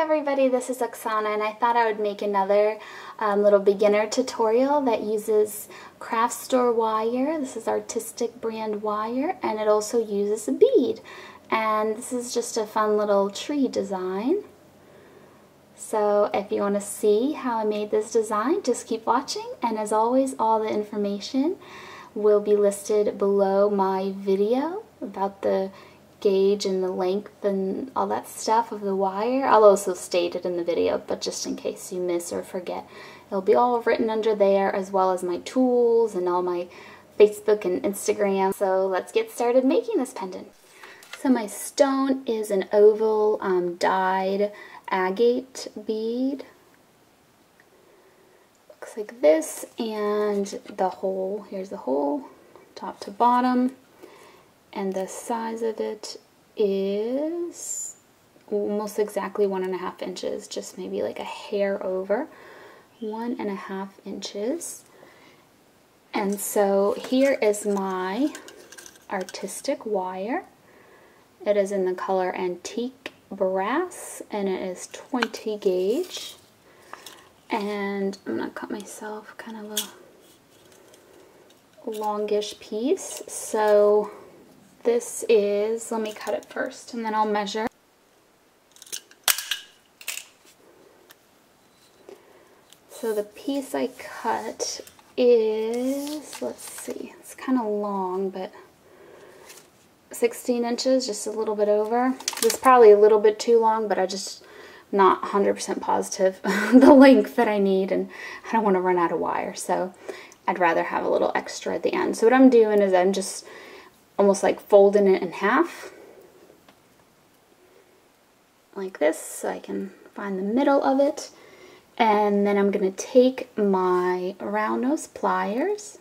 everybody, this is Oksana, and I thought I would make another little beginner tutorial that uses craft store wire. This is artistic brand wire, and it also uses a bead. And this is just a fun little tree design. So if you want to see how I made this design, just keep watching. And as always, all the information will be listed below my video about the gauge and the length and all that stuff of the wire. I'll also state it in the video, but just in case you miss or forget, it'll be all written under there, as well as my tools and all my Facebook and Instagram. So let's get started making this pendant. So my stone is an oval dyed agate bead. Looks like this, and the hole, here's the hole, top to bottom. And the size of it is almost exactly 1.5 inches, just maybe like a hair over 1.5 inches. And so here is my artistic wire. It is in the color Antique Brass, and it is 20 gauge. And I'm going to cut myself kind of a longish piece. So this is, let me cut it first and then I'll measure. So the piece I cut is, let's see, it's kind of long, but 16 inches, just a little bit over. This is probably a little bit too long, but I just not 100% positive the length that I need, and I don't want to run out of wire, so I'd rather have a little extra at the end. So what I'm doing is I'm just almost like folding it in half like this so I can find the middle of it. And then I'm going to take my round nose pliers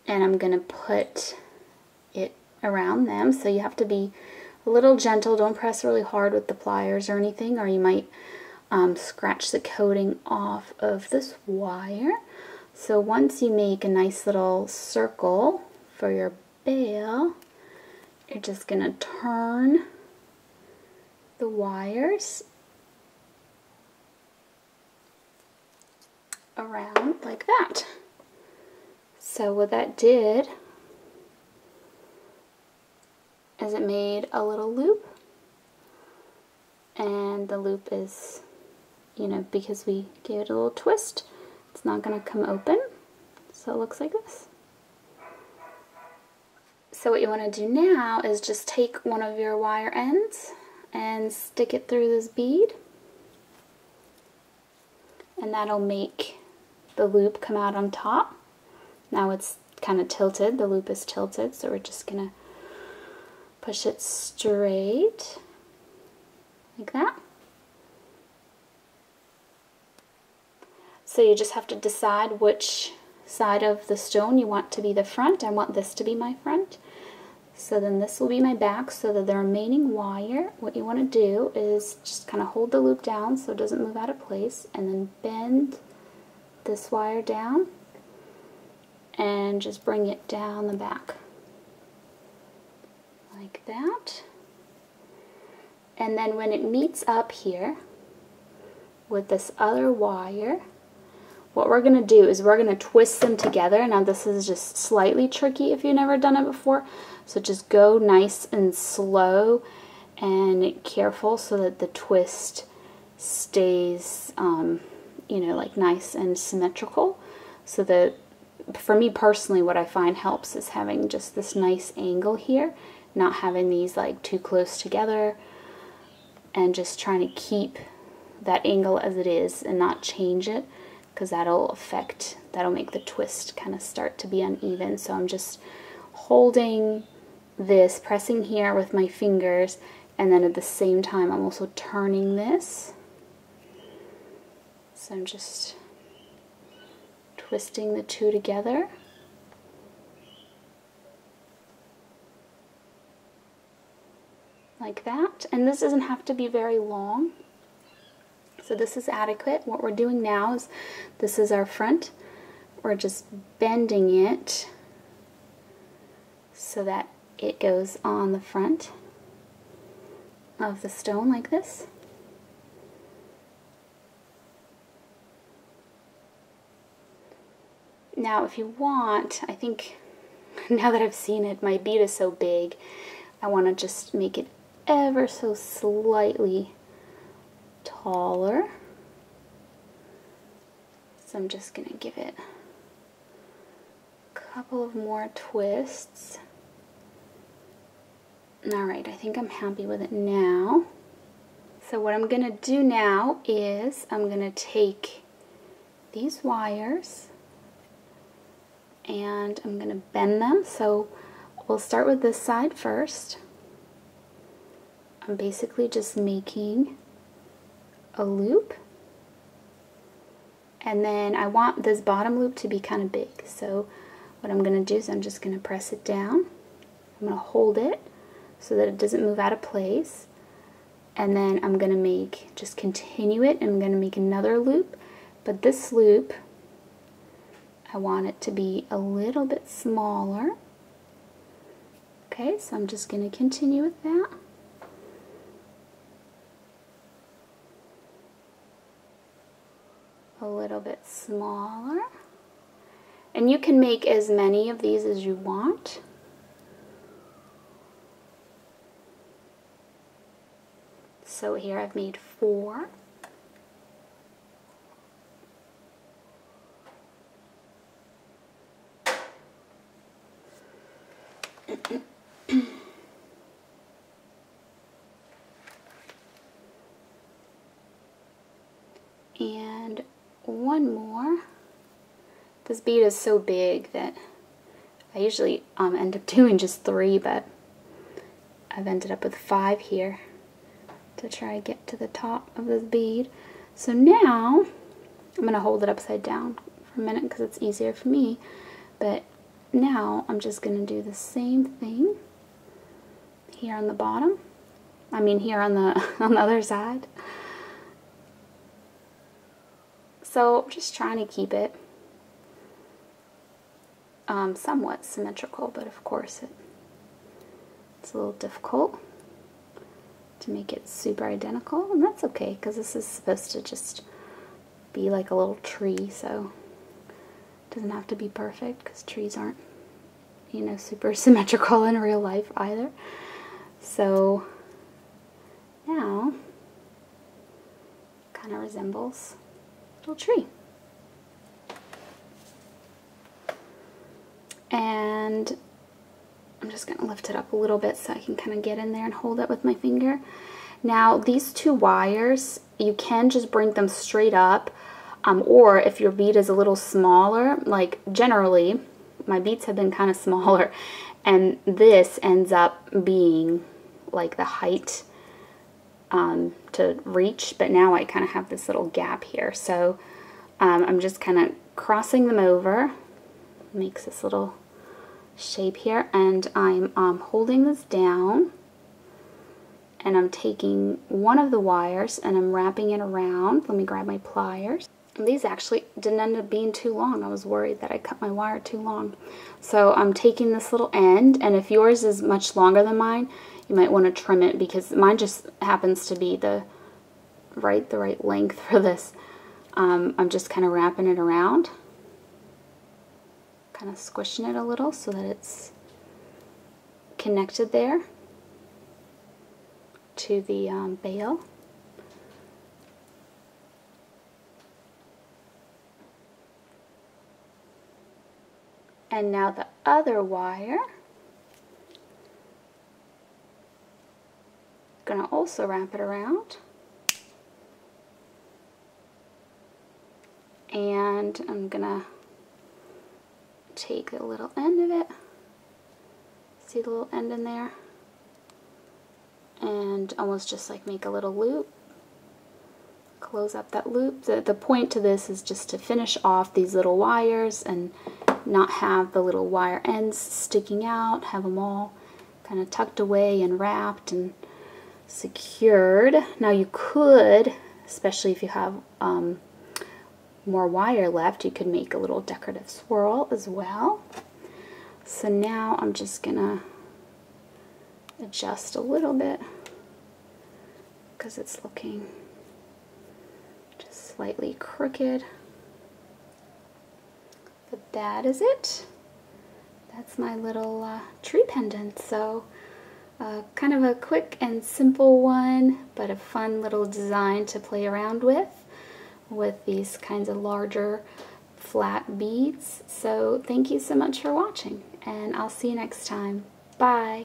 and I'm going to put it around them. So you have to be a little gentle. Don't press really hard with the pliers or anything, or you might scratch the coating off of this wire. So once you make a nice little circle for your bail, you're just going to turn the wires around like that. So what that did is it made a little loop, and the loop is, you know, because we gave it a little twist, it's not going to come open, so it looks like this. So what you want to do now is just take one of your wire ends and stick it through this bead, and that'll make the loop come out on top. Now it's kind of tilted, the loop is tilted, so we're just going to push it straight like that. So you just have to decide which side of the stone you want to be the front. I want this to be my front. So then this will be my back, so that the remaining wire, what you want to do is just kind of hold the loop down so it doesn't move out of place, and then bend this wire down and just bring it down the back like that. And then when it meets up here with this other wire, what we're going to do is we're going to twist them together. Now this is just slightly tricky if you've never done it before, so just go nice and slow and careful so that the twist stays, you know, like nice and symmetrical. So that, for me personally, what I find helps is having just this nice angle here, not having these like too close together, and just trying to keep that angle as it is and not change it, because that'll make the twist kind of start to be uneven. So I'm just holding this, pressing here with my fingers, and then at the same time I'm also turning this. So I'm just twisting the two together. Like that. And this doesn't have to be very long. So this is adequate. What we're doing now is, this is our front. We're just bending it so that it goes on the front. of the stone like this. Now if you want, I think now that I've seen it, my bead is so big, I want to just make it ever so slightly taller. So I'm just going to give it a couple of more twists. Alright, I think I'm happy with it now. So what I'm going to do now is I'm going to take these wires and I'm going to bend them. So we'll start with this side first. I'm basically just making a loop, and then I want this bottom loop to be kind of big. So what I'm going to do is I'm just going to press it down. I'm going to hold it so that it doesn't move out of place, and then I'm going to just continue it, and I'm going to make another loop, but this loop I want it to be a little bit smaller. Okay, so I'm just going to continue with that. A little bit smaller. And you can make as many of these as you want. So here I've made 4. And one more. This bead is so big that I usually end up doing just 3, but I've ended up with 5 here to try to get to the top of this bead. So now I'm going to hold it upside down for a minute because it's easier for me, but now I'm just going to do the same thing here on the bottom. I mean here on the other side. So I'm just trying to keep it somewhat symmetrical, but of course it's a little difficult to make it super identical, and that's okay because this is supposed to just be like a little tree, so it doesn't have to be perfect because trees aren't, you know, super symmetrical in real life either. So now kind of resembles a little tree. And I'm just going to lift it up a little bit so I can kind of get in there and hold it with my finger. Now these 2 wires, you can just bring them straight up, or if your bead is a little smaller, like generally my beads have been kind of smaller, and this ends up being like the height to reach, but now I kind of have this little gap here, so I'm just kind of crossing them over, makes this little shape here, and I'm holding this down, and I'm taking one of the wires and I'm wrapping it around. Let me grab my pliers. And these actually didn't end up being too long. I was worried that I cut my wire too long. So I'm taking this little end, and if yours is much longer than mine, you might want to trim it because mine just happens to be the right length for this. I'm just kind of wrapping it around, kind of squishing it a little so that it's connected there to the bail. And now the other wire, going to also wrap it around. And I'm going to take the little end of it. See the little end in there? And almost just like make a little loop. Close up that loop. The point to this is just to finish off these little wires and not have the little wire ends sticking out, have them all kind of tucked away and wrapped and secured. Now you could, especially if you have more wire left, you could make a little decorative swirl as well. So now I'm just gonna adjust a little bit because it's looking just slightly crooked. But that is it. That's my little tree pendant. So kind of a quick and simple one, but a fun little design to play around with these kinds of larger flat beads. So thank you so much for watching, and I'll see you next time. Bye!